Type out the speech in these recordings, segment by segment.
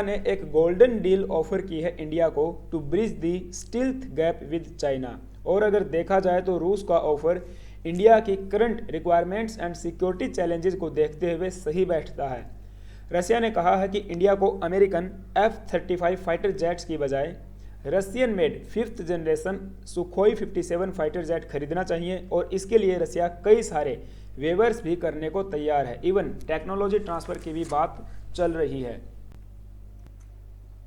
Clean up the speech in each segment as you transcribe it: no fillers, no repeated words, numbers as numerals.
ने एक golden deal offer की है इंडिया को to bridge the stealth gap with China. और अगर देखा जाए तो रूस का ऑफर इंडिया की current requirements and security challenges को देखते हुए सही बैठता है। रसिया ने कहा है कि इंडिया को अमेरिकन F-35 फाइटर जेट्स की बजाय Russian made 5th generation Sukhoi 57 fighter jet खरीदना चाहिए और इसके लिए रसिया कई सारे वेवर्स भी करने को तैयार है। इवन टेक्नोलॉजी ट्रांसफ़र की भी बात चल रही है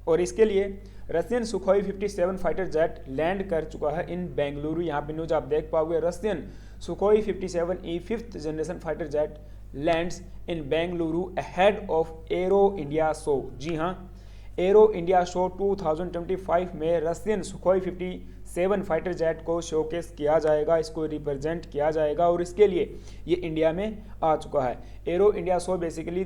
और इसके लिए Russian Sukhoi 57 fighter jet land कर चुका है इन बेंगलुरु। यहाँ पे न्यूज आप देख पाओगे, Russian Sukhoi 57E 5th generation fighter jet lands in Bengaluru ahead of Aero India show. जी हाँ, एरो इंडिया शो 2025 में रशियन सुखोई 57 फाइटर जेट को शोकेस किया जाएगा, इसको रिप्रेजेंट किया जाएगा और इसके लिए ये इंडिया में आ चुका है। एरो इंडिया शो बेसिकली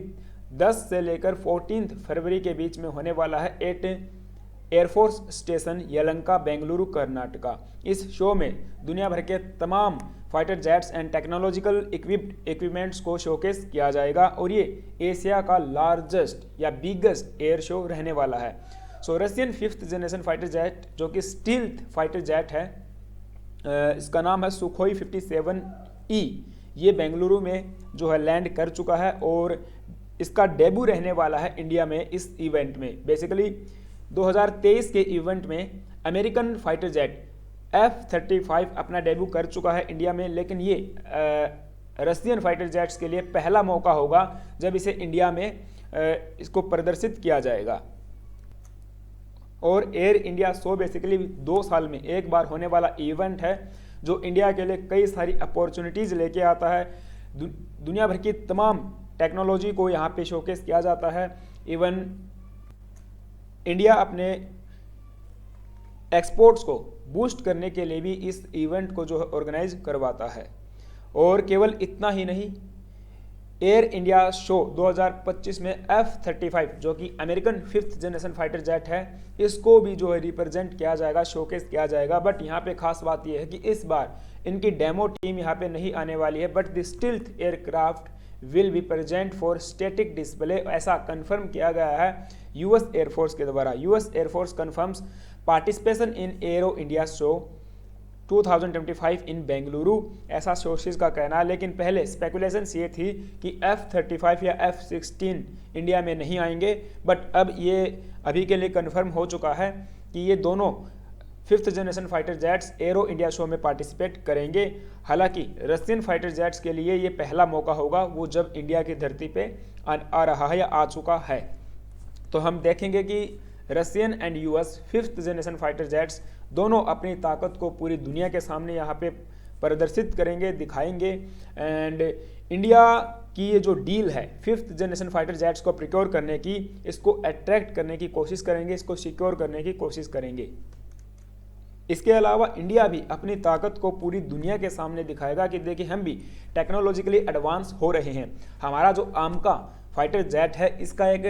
10 से लेकर 14 फरवरी के बीच में होने वाला है at air force station Yelahanka Bengaluru Karnataka. इस शो में दुनिया भर के तमाम fighter jets and technological equipments को शोकेस किया जाएगा और ये एशिया का लार्जेस्ट या बिगेस्ट एयर शो रहने वाला है। So Russian 5th generation fighter jet जो कि स्टील्थ फाइटर जेट है, इसका नाम है सुखोई 57E, ये बेंगलुरु में जो है लैंड कर चुका है और इसका डेब्यू रहने वाला है इंडिया में इस इवेंट में। बेसिकली 2023 के इवेंट में अमेरिकन फाइटर जेट F-35 अपना डेब्यू कर चुका है इंडिया में, लेकिन ये रशियन फाइटर जेट्स के लिए पहला मौका होगा जब इसे इंडिया में इसको प्रदर्शित किया जाएगा। और एयर इंडिया शो बेसिकली 2 साल में एक बार होने वाला इवेंट है जो इंडिया के लिए कई सारी अपॉर्चुनिटीज़ लेके आता है। दुनिया भर की तमाम टेक्नोलॉजी को यहाँ पे शोकेस किया जाता है। इवन इंडिया अपने एक्सपोर्ट्स को बूस्ट करने के लिए भी इस इवेंट को जो है ऑर्गेनाइज करवाता है। और केवल इतना ही नहीं, एयर इंडिया शो 2025 में F-35 जो कि American 5th generation fighter jet है, इसको भी जो है रिप्रेजेंट किया जाएगा, शोकेस किया जाएगा। बट यहाँ पे खास बात यह है कि इस बार इनकी डेमो टीम यहाँ पे नहीं आने वाली है, but the stealth aircraft will be present for static display, ऐसा कंफर्म किया गया है यूएस एयरफोर्स के द्वारा। US air force confirms participation in arrow India show 2025 इन बेंगलुरु, ऐसा सोर्सेज का कहना है। लेकिन पहले स्पेकुलेशन ये थी कि F-35 या F-16 इंडिया में नहीं आएंगे, बट अब ये अभी के लिए कंफर्म हो चुका है कि ये दोनों 5th generation fighter jets arrow India show में पार्टिसिपेट करेंगे। हालांकि रशियन फाइटर जेट्स के लिए ये पहला मौका होगा वो जब इंडिया की धरती पे आ रहा है या आ चुका है। तो हम देखेंगे कि Russian and US 5th generation fighter jets दोनों अपनी ताकत को पूरी दुनिया के सामने यहाँ पे प्रदर्शित करेंगे, दिखाएंगे। एंड इंडिया की ये जो डील है 5th जनरेशन फाइटर जेट्स को प्रिक्योर करने की, इसको अट्रैक्ट करने की कोशिश करेंगे, इसको सिक्योर करने की कोशिश करेंगे। इसके अलावा इंडिया भी अपनी ताकत को पूरी दुनिया के सामने दिखाएगा कि देखिए हम भी टेक्नोलॉजिकली एडवांस हो रहे हैं। हमारा जो आमका फाइटर जेट है, इसका एक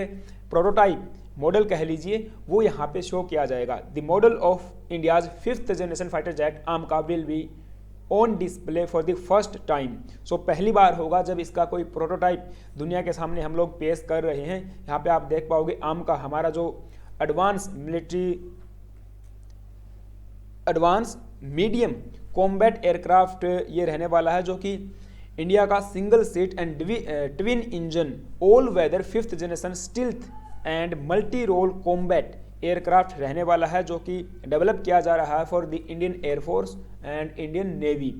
प्रोटोटाइप मॉडल कह लीजिए, वो यहाँ पे शो किया जाएगा। The model of India's 5th generation fighter jet AMCA will be on display for the first time. So पहली बार होगा जब इसका कोई प्रोटोटाइप दुनिया के सामने हम लोग पेश कर रहे हैं। यहाँ पे आप देख पाओगे आमका हमारा जो एडवांस मीडियम कॉम्बैट एयरक्राफ्ट ये रहने वाला है, जो कि इंडिया का single seat and twin engine all weather 5th generation stealth and multi role combat aircraft रहने वाला है, जो कि डेवलप किया जा रहा है for the Indian air force and Indian navy.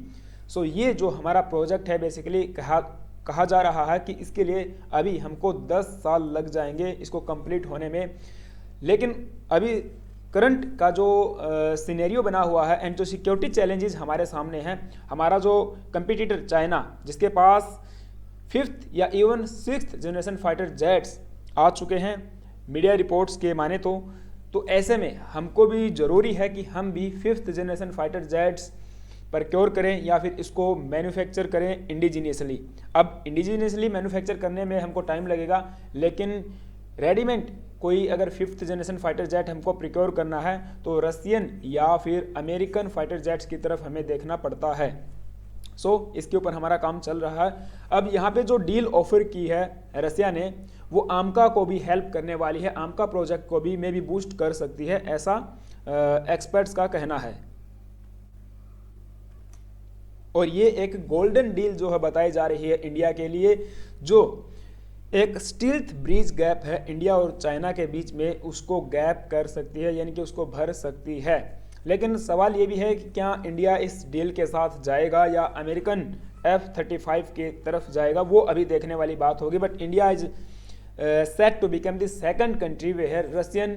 So ये जो हमारा प्रोजेक्ट है बेसिकली कहा जा रहा है कि इसके लिए अभी हमको 10 साल लग जाएंगे इसको कंप्लीट होने में। लेकिन अभी करंट का जो सिनेरियो बना हुआ है एंड जो सिक्योरिटी चैलेंजेस हमारे सामने हैं, हमारा जो कंपटीटर चाइना जिसके पास 5th या even 6th generation fighter jets आ चुके हैं मीडिया रिपोर्ट्स के माने तो ऐसे में हमको भी ज़रूरी है कि हम भी 5th generation fighter jets procure करें या फिर इसको मैन्युफैक्चर करें इंडिजीनियसली। अब इंडिजीनियसली मैन्युफैक्चर करने में हमको टाइम लगेगा, लेकिन रेडीमेड कोई अगर 5th जनरेशन फाइटर जेट हमको प्रिक्योर करना है तो रशियन या फिर अमेरिकन फाइटर जेट्स की तरफ हमें देखना पड़ता है। इसके ऊपर हमारा काम चल रहा है। अब यहाँ पे जो डील ऑफर की है रसिया ने, वो आमका को भी हेल्प करने वाली है, आमका प्रोजेक्ट को भी मे भी बूस्ट कर सकती है, ऐसा एक्सपर्ट्स का कहना है। और ये एक गोल्डन डील जो है बताई जा रही है इंडिया के लिए, जो एक स्टील्थ ब्रिज गैप है इंडिया और चाइना के बीच में, उसको गैप कर सकती है, यानी कि उसको भर सकती है। लेकिन सवाल ये भी है कि क्या इंडिया इस डील के साथ जाएगा या अमेरिकन F-35 की तरफ जाएगा, वो अभी देखने वाली बात होगी। But India is set to become the second country where Russian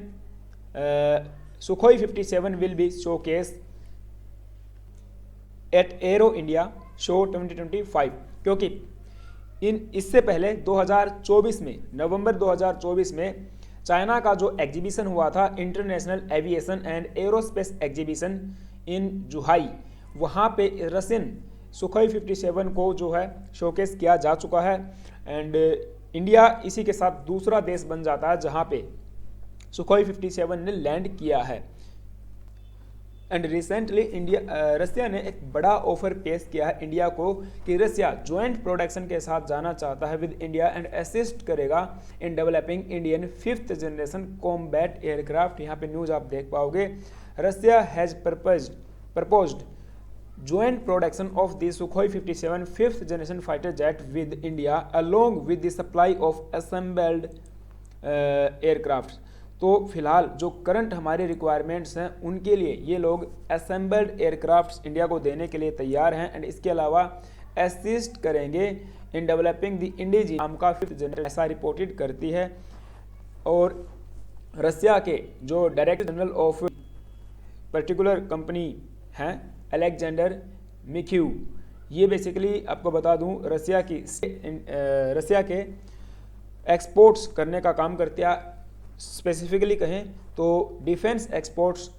Sukhoi 57 will be showcase at Aero India show 2025, क्योंकि इससे पहले 2024 में, नवंबर 2024 में चाइना का जो एग्जीबिशन हुआ था, international aviation and aerospace exhibition in Zhuhai, वहाँ पे रशियन Sukhoi 57 को जो है शोकेस किया जा चुका है। एंड इंडिया इसी के साथ दूसरा देश बन जाता है जहाँ पे Sukhoi 57 ने लैंड किया है। एंड रिसेंटली रसिया ने एक बड़ा ऑफर पेश किया है इंडिया को कि रसिया ज्वाइंट प्रोडक्शन के साथ जाना चाहता है विद इंडिया एंड असिस्ट करेगा in developing Indian 5th generation combat aircraft. यहाँ पे न्यूज आप देख पाओगे, Russia has proposed joint production of the Sukhoi 57 5th generation fighter jet with India along with the supply of assembled aircraft। तो फिलहाल जो current हमारे रिक्वायरमेंट्स हैं उनके लिए ये लोग असेंबल्ड एयरक्राफ्ट्स इंडिया को देने के लिए तैयार हैं। एंड इसके अलावा असिस्ट करेंगे इन डेवलपिंग द इंडिजीनियस आमका 5th जनरेशन, ऐसा रिपोर्टेड करती है। और रसिया के जो director general of particular company हैं अलेक्जेंडर मिक्यू, ये बेसिकली आपको बता दूं रसिया के एक्सपोर्ट्स करने का काम करते हैं। स्पेसिफिकली कहें तो डिफेंस एक्सपोर्ट्स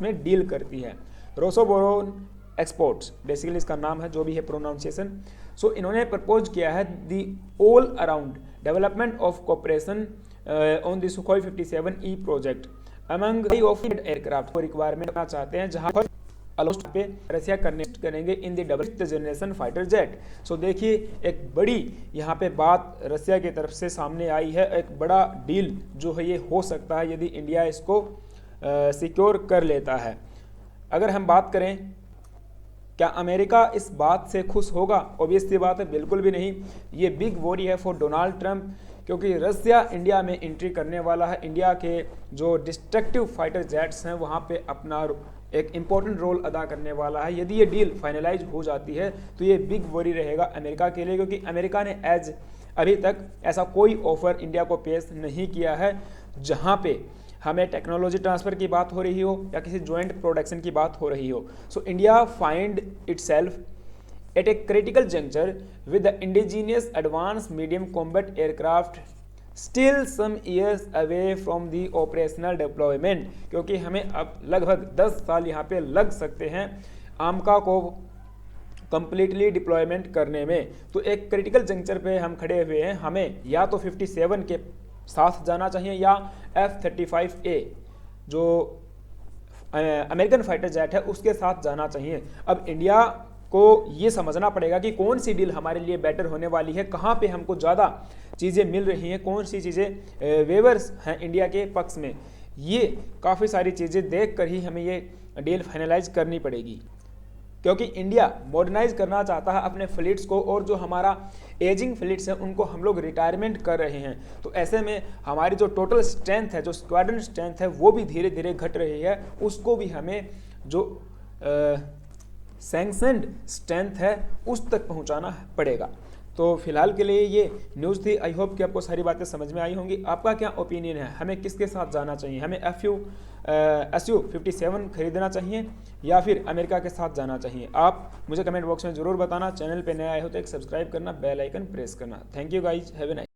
में डील करती है। रोसोबोरोन एक्सपोर्ट्स बेसिकली इसका नाम है, जो भी है प्रोनाउंसिएशन। सो इन्होंने प्रपोज किया है the all around development of cooperation on the Sukhoi 57E project among of aircraft को रिक्वायरमेंट करना चाहते हैं, जहां पर अलोस्ट पे रसिया कनेक्ट करेंगे in the 5th generation fighter jet. So देखिए एक बड़ी यहाँ पे बात रसिया की तरफ से सामने आई है, एक बड़ा डील जो है ये हो सकता है यदि इंडिया इसको सिक्योर कर लेता है। अगर हम बात करें क्या अमेरिका इस बात से खुश होगा, ऑब्वियस सी बात है बिल्कुल भी नहीं। ये बिग वोरी है फॉर डोनाल्ड ट्रंप, क्योंकि रसिया इंडिया में एंट्री करने वाला है। इंडिया के जो डिस्ट्रक्टिव फाइटर जेट्स हैं वहाँ पे अपना एक इम्पोर्टेंट रोल अदा करने वाला है। यदि ये डील फाइनलाइज हो जाती है तो ये बिग वरी रहेगा अमेरिका के लिए, क्योंकि अमेरिका ने अभी तक ऐसा कोई ऑफर इंडिया को पेश नहीं किया है जहाँ पे हमें टेक्नोलॉजी ट्रांसफ़र की बात हो रही हो या किसी ज्वाइंट प्रोडक्शन की बात हो रही हो। So India find itself at a critical juncture with the indigenous advanced medium combat aircraft still some years away from the operational deployment, क्योंकि हमें अब लगभग 10 साल यहाँ पे लग सकते हैं आमका को कंप्लीटली डिप्लॉयमेंट करने में। तो एक क्रिटिकल जंक्चर पे हम खड़े हुए हैं, हमें या तो 57 के साथ जाना चाहिए या F-35A जो अमेरिकन फाइटर जेट है उसके साथ जाना चाहिए। अब इंडिया को ये समझना पड़ेगा कि कौन सी डील हमारे लिए बेटर होने वाली है, कहाँ पे हमको ज़्यादा चीज़ें मिल रही हैं, कौन सी चीज़ें वेवर्स हैं इंडिया के पक्ष में। ये काफ़ी सारी चीज़ें देख कर ही हमें ये डील फाइनलाइज करनी पड़ेगी, क्योंकि इंडिया मॉडर्नाइज करना चाहता है अपने फ्लीट्स को, और जो हमारा एजिंग फ्लीट्स हैं उनको हम लोग रिटायरमेंट कर रहे हैं। तो ऐसे में हमारी जो टोटल स्ट्रेंथ है, जो स्क्वाड्रन स्ट्रेंथ है, वो भी धीरे धीरे घट रही है। उसको भी हमें जो सैंक्शनड स्ट्रेंथ है उस तक पहुंचाना पड़ेगा। तो फिलहाल के लिए ये न्यूज़ थी। आई होप कि आपको सारी बातें समझ में आई होंगी। आपका क्या ओपिनियन है, हमें किसके साथ जाना चाहिए? हमें Su-57 खरीदना चाहिए या फिर अमेरिका के साथ जाना चाहिए? आप मुझे कमेंट बॉक्स में ज़रूर बताना। चैनल पे नए आए हो तो एक सब्सक्राइब करना, बेल आइकन प्रेस करना। Thank you guys, have a nice.